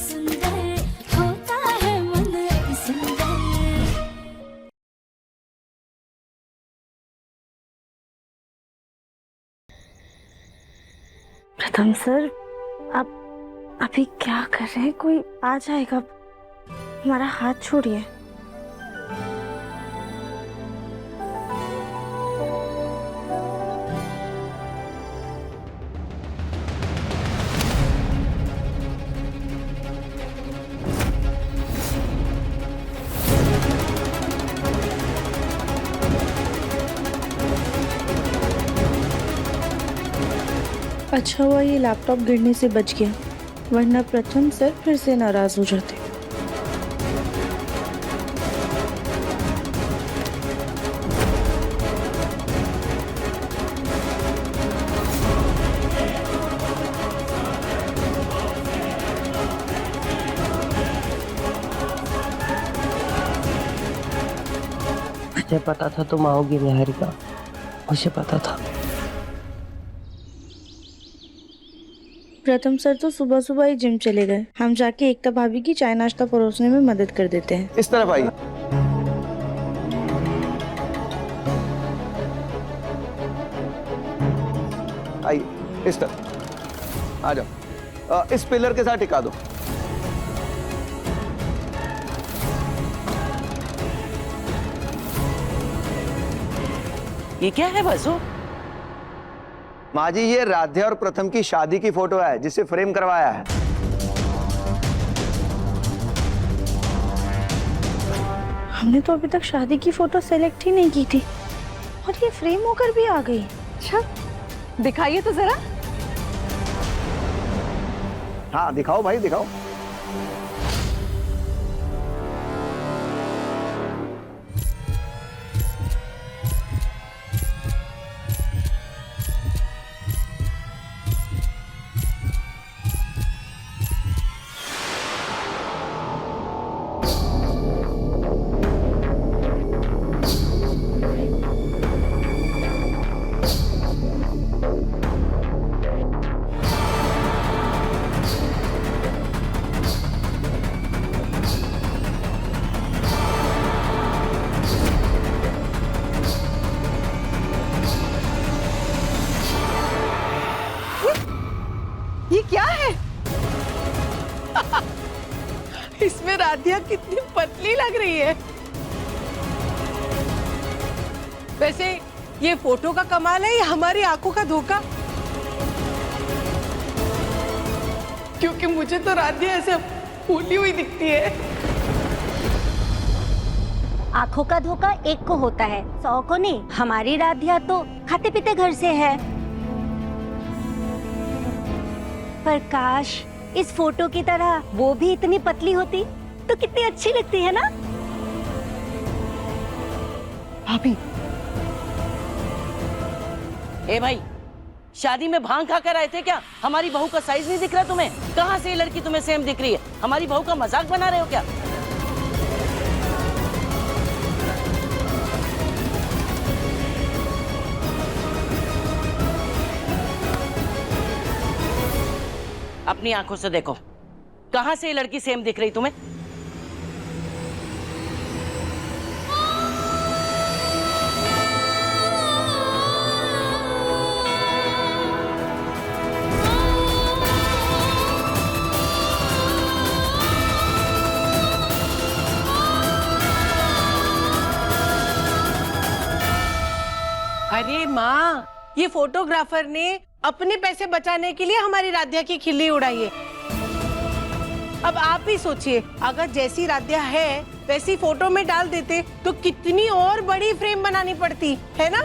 सुंदर होता है मन अति सुंदर। प्रथम सर, आप अभी क्या कर रहे हैं? कोई आ जाएगा, हमारा हाथ छोड़िए। अच्छा हुआ ये लैपटॉप गिरने से बच गया, वरना प्रथम सर फिर से नाराज हो जाते। मुझे पता था तुम आओगी निहारिका, मुझे पता था। प्रथम सर तो सुबह सुबह ही जिम चले गए। हम जाके एकता भाभी की चाय नाश्ता परोसने में मदद कर देते हैं। इस तरफ आइए। आइए इस तरफ आ जाओ। इस पिलर के साथ टिका दो। ये क्या है बसु? माँ जी, ये राध्या और प्रथम की शादी की फोटो है जिसे फ्रेम करवाया है। हमने तो अभी तक शादी की फोटो सेलेक्ट ही नहीं की थी और ये फ्रेम होकर भी आ गई। अच्छा, दिखाइए तो जरा। हाँ दिखाओ भाई, दिखाओ। ये क्या है? इसमें राधिया कितनी पतली लग रही है। वैसे ये फोटो का कमाल है या हमारी आंखों का धोखा? क्योंकि मुझे तो राधिया ऐसे फूली हुई दिखती है। आंखों का धोखा एक को होता है, 100 को नहीं। हमारी राधिया तो खाते पीते घर से है। पर काश इस फोटो की तरह वो भी इतनी पतली होती तो कितनी अच्छी लगती है ना। भाभी, ए भाई, शादी में भांग खा कर आए थे क्या? हमारी बहू का साइज नहीं दिख रहा तुम्हें? कहाँ से ये लड़की तुम्हें सेम दिख रही है? हमारी बहू का मजाक बना रहे हो क्या? अपनी आंखों से देखो, कहां से ये लड़की सेम दिख रही तुम्हें? अरे माँ, ये फोटोग्राफर ने अपने पैसे बचाने के लिए हमारी राधिया की खिल्ली उड़ाई है। अब आप ही सोचिए, अगर जैसी राधिया है वैसी फोटो में डाल देते तो कितनी और बड़ी फ्रेम बनानी पड़ती है ना।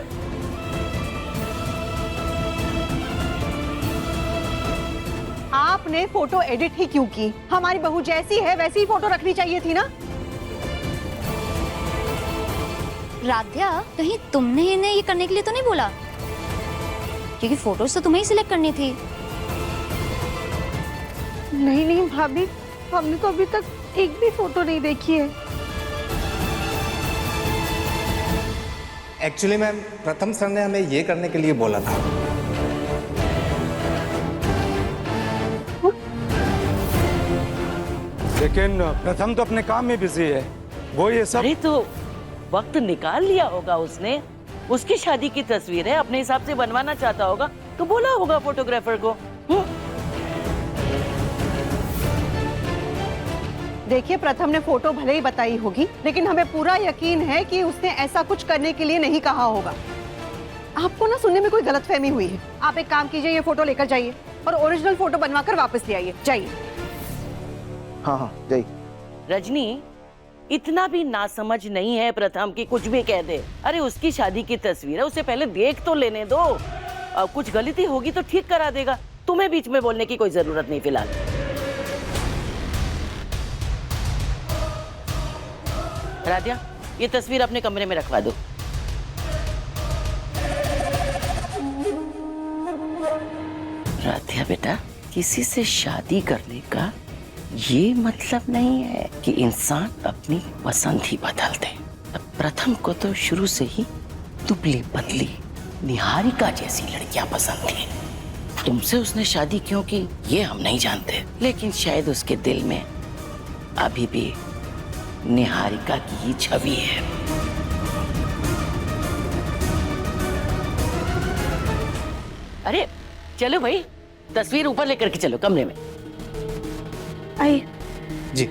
आपने फोटो एडिट ही क्यों की? हमारी बहू जैसी है वैसी ही फोटो रखनी चाहिए थी ना। राध्या, कहीं तुमने इन्हें ये करने के लिए तो नहीं बोला? क्योंकि फोटोज तो तुम्हें ही सिलेक्ट करनी थी। नहीं नहीं भाभी, हमने तो अभी तक एक भी फोटो नहीं देखी है। एक्चुअली मैम, प्रथम सर ने हमें ये करने के लिए बोला था। लेकिन प्रथम तो अपने काम में बिजी है, वो ये सब। अरे तो वक्त निकाल लिया होगा उसने, उसकी शादी की तस्वीर है, अपने हिसाब से बनवाना चाहता होगा तो बोला होगा फोटोग्राफर को। देखिए, प्रथम ने फोटो भले ही बताई होगी, लेकिन हमें पूरा यकीन है कि उसने ऐसा कुछ करने के लिए नहीं कहा होगा। आपको ना सुनने में कोई गलतफहमी हुई है। आप एक काम कीजिए, ये फोटो लेकर जाइए और ओरिजिनल फोटो बनवाकर वापस ले आइए। जाइए। हाँ हाँ जाइए। रजनी, इतना भी नासमझ नहीं है प्रथम की कुछ भी कह दे। अरे उसकी शादी की तस्वीर है, उसे पहले देख तो लेने दो। कुछ गलती होगी तो ठीक करा देगा, तुम्हें बीच में बोलने की कोई जरूरत नहीं फिलहाल। राधिया, ये तस्वीर अपने कमरे में रखवा दो। राधिया बेटा, किसी से शादी करने का ये मतलब नहीं है कि इंसान अपनी पसंद ही बदल दे। अब प्रथम को तो शुरू से ही दुबली पतली निहारिका जैसी लड़कियां पसंद थी। तुमसे उसने शादी क्यों की ये हम नहीं जानते, लेकिन शायद उसके दिल में अभी भी निहारिका की ही छवि है। अरे चलो भाई, तस्वीर ऊपर लेकर के चलो कमरे में। आइए। जी।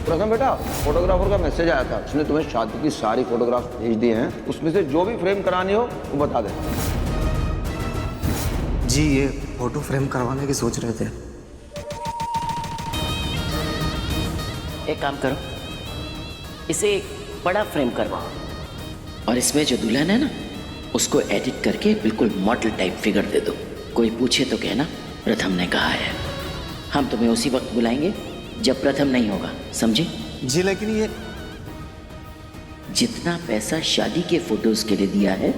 प्रथम बेटा, फोटोग्राफर का मैसेज आया था, उसने तुम्हें शादी की सारी फोटोग्राफ भेज दिए हैं, उसमें से जो भी फ्रेम करानी हो वो बता दे। जी, ये फोटो फ्रेम करवाने की सोच रहे थे। एक काम करो, इसे एक बड़ा फ्रेम करवाओ और इसमें जो दुल्हन है ना, उसको एडिट करके बिल्कुल मॉडल टाइप फिगर दे दो। कोई पूछे तो कहना प्रथम ने कहा है। हम तुम्हें उसी वक्त बुलाएंगे जब प्रथम नहीं होगा, समझे? जी, लेकिन ये जितना पैसा शादी के फोटोज के लिए दिया है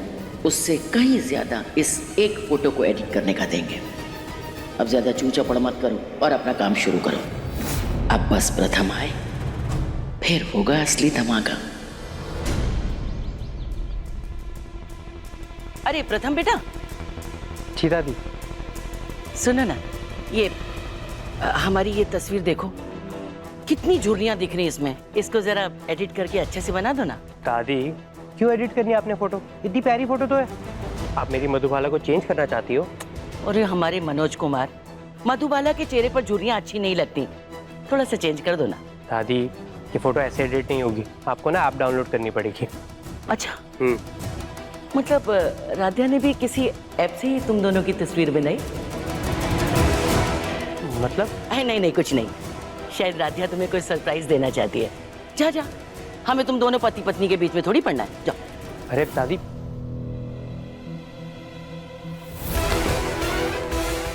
उससे कहीं ज्यादा इस एक फोटो को एडिट करने का देंगे। अब ज्यादा चूचा-पड़ मत करो और अपना काम शुरू करो। अब बस प्रथम आए, फिर होगा असली धमाका। अरे प्रथम बेटा। जी दादी। सुनो ना, ये हमारी ये तस्वीर देखो, कितनी झुर्रियां दिख रही हैं इसमें। इसको जरा एडिट करके अच्छे से बना दो ना। दादी, क्यों एडिट करनी है आपने फोटो? इतनी प्यारी फोटो तो है। आप मेरी मधुबाला को चेंज करना चाहती हो? अरे हमारे मनोज कुमार, मधुबाला के चेहरे पर झुर्रियां अच्छी नहीं लगती, थोड़ा सा चेंज कर दो ना। दादी, ये फोटो ऐसे एडिट नहीं होगी, आपको ना ऐप डाउनलोड करनी पड़ेगी। अच्छा, मतलब राधिया ने भी किसी ऐप से ही तुम दोनों की तस्वीर बनाई? मतलब? नहीं, कुछ नहीं। शायद राधिया तुम्हें कोई सरप्राइज देना चाहती है। जा जा, हमें तुम दोनों पति पत्नी के बीच में थोड़ी पड़ना है। जाओ। अरे दादी,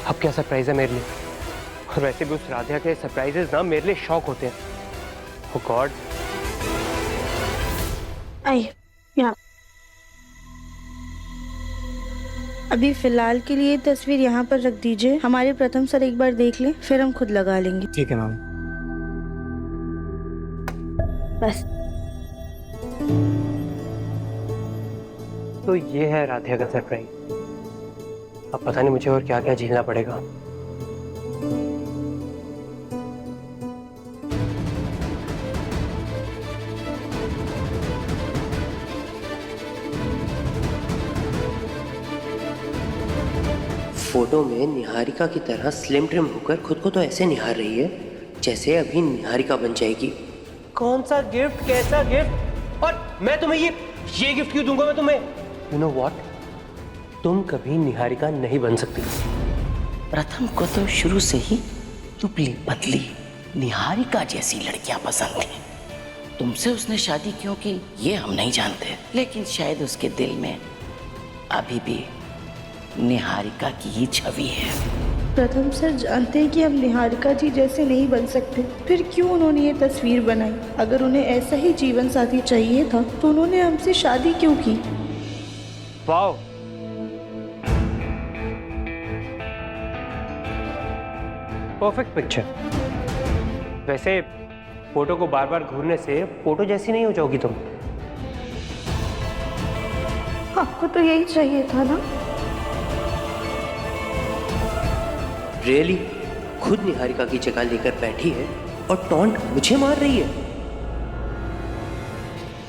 अब क्या सरप्राइज है मेरे लिए? और वैसे भी उस राधिया के सरप्राइजेस ना मेरे लिए शौक होते हैं। ओह गॉड। आइए यहाँ। अभी फिलहाल के लिए तस्वीर यहाँ पर रख दीजिए, हमारे प्रथम सर एक बार देख लें, फिर हम खुद लगा लेंगे। ठीक है मैम। बस। तो ये है राधिया का सरप्राइज। अब पता नहीं मुझे और क्या क्या झेलना पड़ेगा। फोटो में निहारिका की तरह स्लिम ट्रिम होकर खुद को तो ऐसे निहार रही है जैसे अभी निहारिका बन जाएगी। कौन सा गिफ्ट, कैसा गिफ्ट? और मैं तुम्हें ये गिफ्ट क्यों दूंगा मैं तुम्हें? यू नो व्हाट, तुम कभी निहारिका नहीं बन सकती। प्रथम को तो शुरू से ही दुबली पतली निहारिका जैसी लड़कियां पसंद थी। तुमसे उसने शादी क्यों की ये हम नहीं जानते, लेकिन शायद उसके दिल में अभी भी निहारिका की ही छवि है। प्रथम सर जानते हैं कि हम निहारिका जी जैसे नहीं बन सकते, फिर क्यों उन्होंने ये तस्वीर बनाई? अगर उन्हें ऐसा ही जीवन साथी चाहिए था तो उन्होंने हमसे शादी क्यों की? Wow, perfect picture. वैसे फोटो को बार बार घूरने से फोटो जैसी नहीं हो जाओगी तुम। आपको तो यही चाहिए था ना। रियली खुद निहारिका की जगह लेकर बैठी है और टॉन्ट मुझे मार रही है।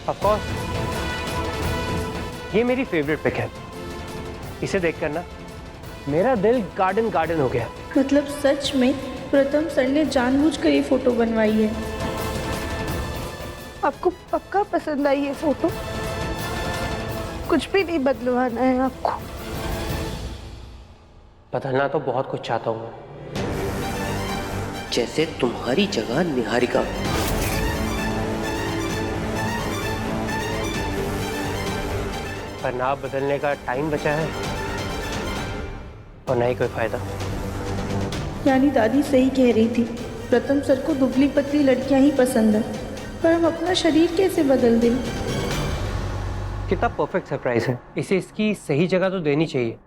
ऑफ कोर्स ये मेरी फेवरेट पिक है। इसे देखकर ना मेरा दिल गार्डन गार्डन हो गया। मतलब सच में प्रथम सर ने जानबूझकर ये फोटो बनवाई है। आपको पक्का पसंद आई ये फोटो? कुछ भी नहीं बदलवाना है आपको? बदलना तो बहुत कुछ चाहता हूं मैं, जैसे तुम्हारी जगह निहारिका। पर ना बदलने का टाइम बचा है और ना ही कोई फायदा। यानी दादी सही कह रही थी, प्रथम सर को दुबली पतली लड़कियां ही पसंद है, पर हम अपना शरीर कैसे बदल दें? कितना परफेक्ट सरप्राइज है। इसे इसकी सही जगह तो देनी चाहिए।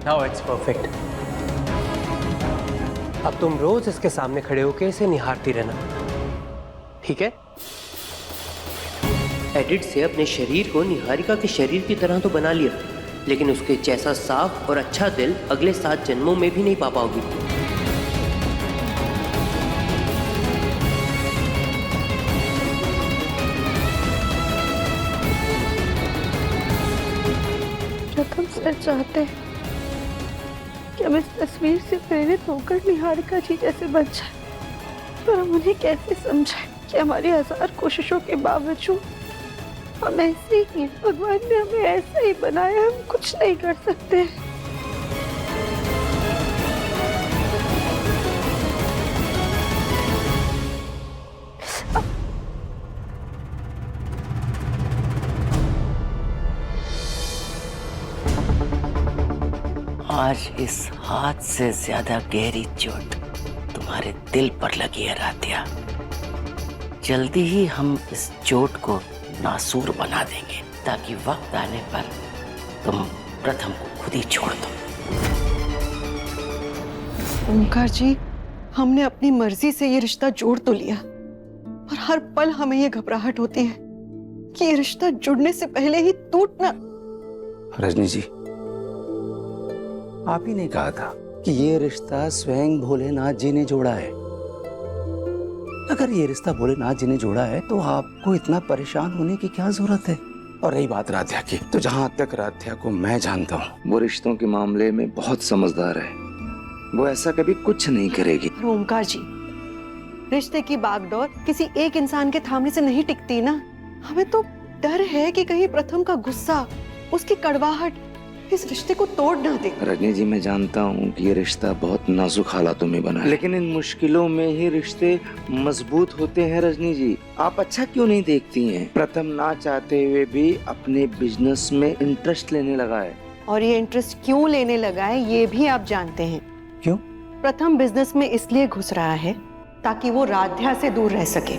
Now it's perfect. अब तुम रोज इसके सामने खड़े होकर इसे निहारती रहना, ठीक है? एडिट से अपने शरीर को निहारिका के शरीर की तरह तो बना लिया, लेकिन उसके जैसा साफ और अच्छा दिल अगले 7 जन्मों में भी नहीं पा पाओगी। प्रथम सर चाहते हैं कि हम इस तस्वीर से प्रेरित होकर निहारिका जी जैसे बन जाए, पर हम उन्हें कैसे समझाएं कि हमारी 1000 कोशिशों के बावजूद हम ऐसे ही हैं। भगवान ने हमें ऐसा ही बनाया, हम कुछ नहीं कर सकते। आज इस हाथ से ज्यादा गहरी चोट तुम्हारे दिल पर लगी है राधिया। जल्दी ही हम इस चोट को नासूर बना देंगे, ताकि वक्त आने पर तुम प्रथम को खुद ही छोड़ दो। ओंकार जी, हमने अपनी मर्जी से ये रिश्ता जोड़ तो लिया, पर हर पल हमें ये घबराहट होती है कि ये रिश्ता जुड़ने से पहले ही टूट ना। रजनी जी, आप ही ने कहा था कि ये रिश्ता स्वयं भोलेनाथ जी ने जोड़ा है। अगर ये रिश्ता भोलेनाथ जी ने जोड़ा है तो आपको इतना परेशान होने की क्या जरूरत है? और रही बात राध्या की, तो जहां तक राध्या को मैं जानता हूँ, वो रिश्तों के मामले में बहुत समझदार है। वो ऐसा कभी कुछ नहीं करेगी। ओंकार जी, रिश्ते की बागडोर किसी एक इंसान के थामने से नहीं टिकती ना। हमें तो डर है कि कहीं प्रथम का गुस्सा, उसकी कड़वाहट इस रिश्ते को तोड़ ना दे। रजनी जी, मैं जानता हूँ कि ये रिश्ता बहुत नाजुक हालातों में बना है, लेकिन इन मुश्किलों में ही रिश्ते मजबूत होते हैं। रजनी जी, आप अच्छा क्यों नहीं देखती हैं? प्रथम ना चाहते हुए भी अपने बिजनेस में इंटरेस्ट लेने लगा है। और ये इंटरेस्ट क्यों लेने लगा है ये भी आप जानते हैं। क्यों? प्रथम बिजनेस में इसलिए घुस रहा है ताकि वो राध्या से दूर रह सके।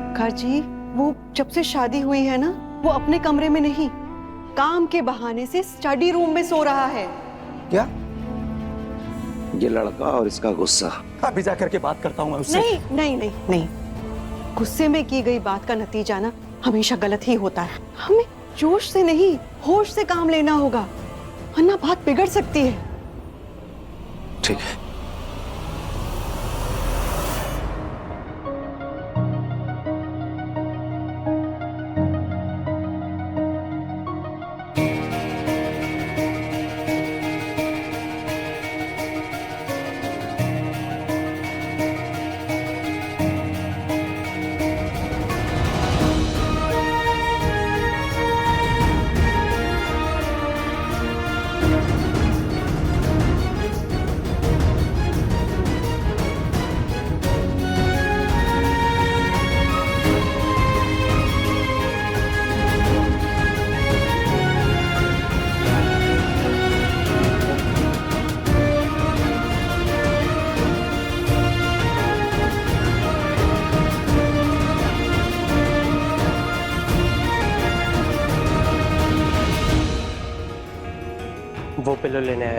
ओंकार जी, वो जब से शादी हुई है ना, वो अपने कमरे में नहीं, काम के बहाने से स्टडी रूम में सो रहा है। क्या? ये लड़का और इसका गुस्सा। अभी जाकर के बात करता हूँ मैं उससे। नहीं नहीं नहीं नहीं, गुस्से में की गई बात का नतीजा ना हमेशा गलत ही होता है। हमें जोश से नहीं, होश से काम लेना होगा, वरना बात बिगड़ सकती है। ठीक है।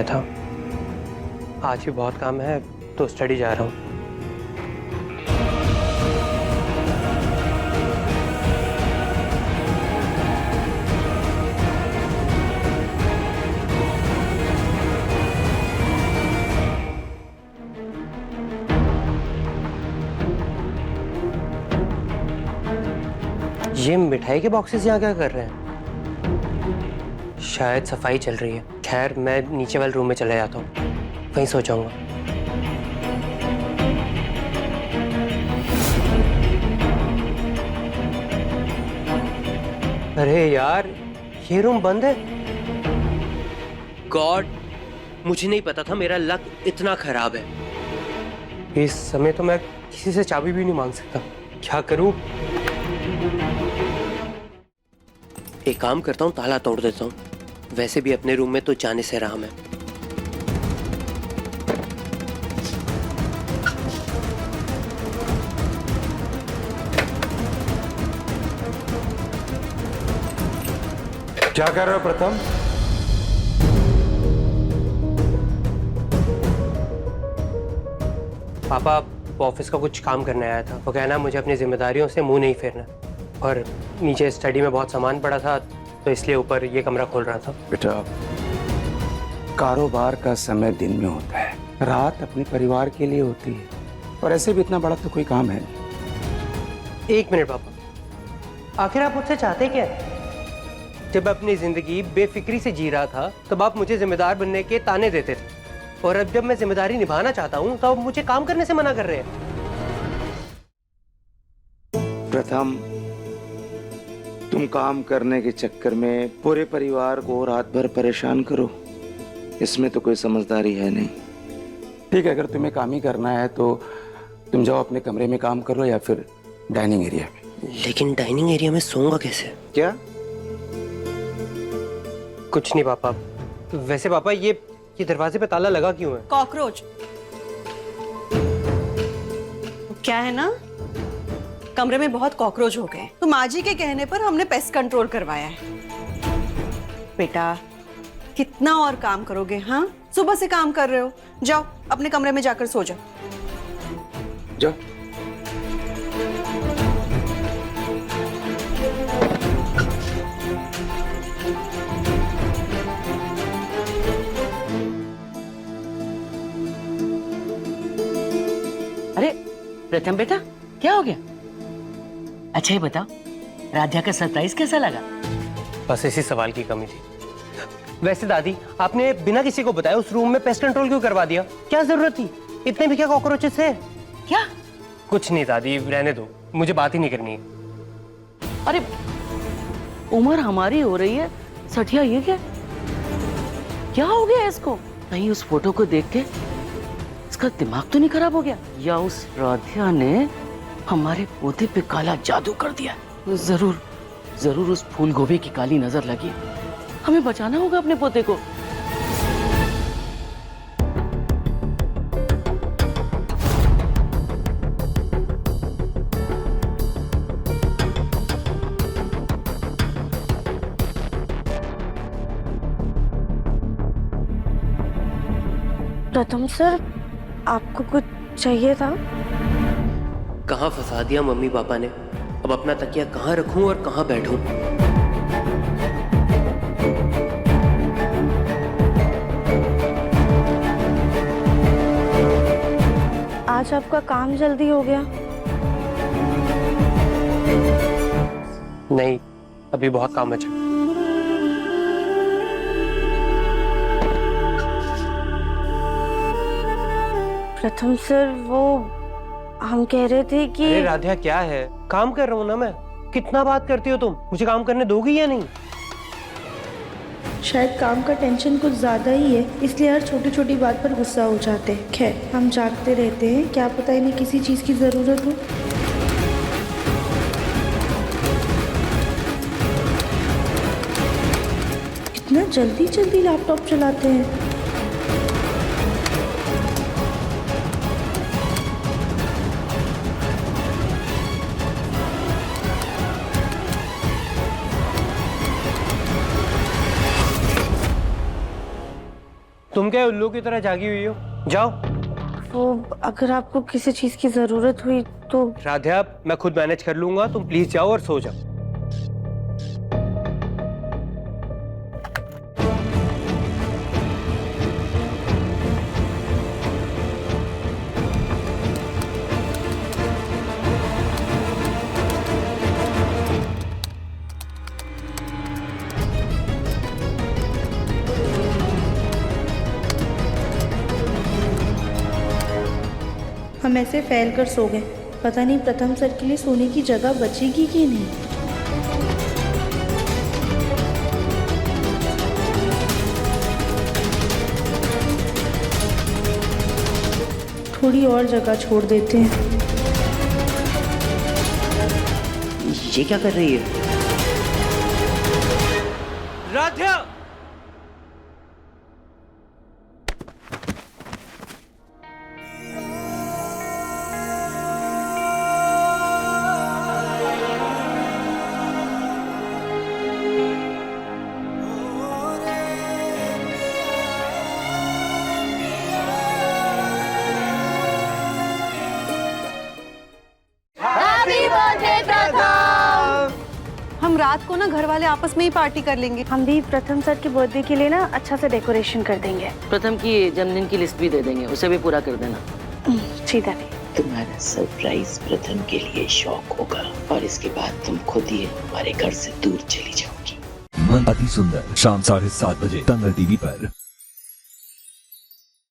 आया था। आज भी बहुत काम है तो स्टडी जा रहा हूँ। ये मिठाई के बॉक्सेस यहाँ क्या कर रहे हैं? शायद सफाई चल रही है। खैर मैं नीचे वाले रूम में चला जाता हूँ, वहीं सो जाऊंगा। अरे यार ये रूम बंद है। गॉड, मुझे नहीं पता था मेरा लक इतना खराब है। इस समय तो मैं किसी से चाबी भी नहीं मांग सकता। क्या करूं? एक काम करता हूँ, ताला तोड़ देता हूँ। वैसे भी अपने रूम में तो जाने से रहा मैं। क्या कर रहे हो प्रथम? पापा ऑफिस का कुछ काम करने आया था। वो कहना मुझे अपनी जिम्मेदारियों से मुंह नहीं फेरना, और नीचे स्टडी में बहुत सामान पड़ा था तो इसलिए ऊपर ये कमरा खोल रहा था। बेटा, कारोबार का समय दिन में होता है, रात अपने परिवार के लिए होती है, और ऐसे भी इतना बड़ा तो कोई काम है नहीं। एक मिनट पापा, आखिर आप मुझसे चाहते क्या है? जब अपनी जिंदगी बेफिक्री से जी रहा था तब आप मुझे जिम्मेदार बनने के ताने देते थे, और अब जब मैं जिम्मेदारी निभाना चाहता हूँ तो आप मुझे काम करने से मना कर रहे हैं। प्रथम, तुम काम करने के चक्कर में पूरे परिवार को रात भर परेशान करो, इसमें तो कोई समझदारी है नहीं। ठीक है, अगर तुम्हें काम ही करना है तो तुम जाओ अपने कमरे में काम कर लो, या फिर डाइनिंग एरिया में। लेकिन डाइनिंग एरिया में सोऊंगा कैसे? क्या? कुछ नहीं पापा। वैसे पापा ये दरवाजे पे ताला लगा क्यों है? कॉकरोच। क्या है ना, कमरे में बहुत कॉकरोच हो गए, तो माँ जी के कहने पर हमने पेस्ट कंट्रोल करवाया है। बेटा कितना और काम करोगे? हाँ, सुबह से काम कर रहे हो। जाओ अपने कमरे में जाकर सो जाओ। जाओ। अरे प्रथम बेटा, क्या हो गया? अच्छा ये बताओ, राध्या का सरप्राइज कैसा लगा? बस इसी सवाल की कमी थी। वैसे दादी, आपने बिना किसी को बताए उस रूम में पेस्ट कंट्रोल क्यों करवा दिया? क्या जरूरत थी? इतने भी क्या कॉकरोचेस है? क्या? कुछ नहीं दादी, रहने दो, मुझे बात ही नहीं करनी है। अरे उम्र हमारी हो रही है, सठिया ये क्या हो गया इसको? कहीं उस फोटो को देख के इसका दिमाग तो नहीं खराब हो गया, या उस राध्या ने हमारे पोते पे काला जादू कर दिया? जरूर जरूर उस फूल गोभी की काली नजर लगी। हमें बचाना होगा अपने पोते को। प्रथम सर, आपको कुछ चाहिए था? कहाँ फंसा दिया मम्मी पापा ने। अब अपना तकिया कहाँ रखूं और कहाँ बैठूं? आज आपका काम जल्दी हो गया? नहीं, अभी बहुत काम बचा। प्रथम सर, वो हम कह रहे थे कि... अरे राधिया, क्या है? काम कर रहा हूँ ना मैं। कितना बात करती हो तुम? मुझे काम करने दोगी या नहीं? शायद काम का टेंशन कुछ ज्यादा ही है, इसलिए हर छोटी छोटी बात पर गुस्सा हो जाते हैं। खैर, हम जागते रहते हैं, क्या पता इन्हें किसी चीज की जरूरत हो। कितना जल्दी जल्दी लैपटॉप चलाते हैं। तुम क्या उल्लू की तरह जागी हुई हो? जाओ। वो अगर आपको किसी चीज की जरूरत हुई तो राध्या, मैं खुद मैनेज कर लूंगा, तुम प्लीज जाओ और सो जाओ। हम ऐसे फैल कर सो गए, पता नहीं प्रथम सर के लिए सोने की जगह बचेगी कि नहीं। थोड़ी और जगह छोड़ देते हैं। ये क्या कर रही है राध्या? हम रात को ना घर वाले आपस में ही पार्टी कर लेंगे। हम भी प्रथम सर के बर्थडे के लिए ना अच्छा से डेकोरेशन कर देंगे। प्रथम की जन्मदिन की लिस्ट भी दे देंगे, उसे भी पूरा कर देना। जी दादी। तुम्हारा सरप्राइज प्रथम के लिए शौक होगा और इसके बाद तुम खुद ही हमारे घर से दूर चली जाओगी। मन अति सुंदर शाम 7:30 बजे तंगल टीवी पर।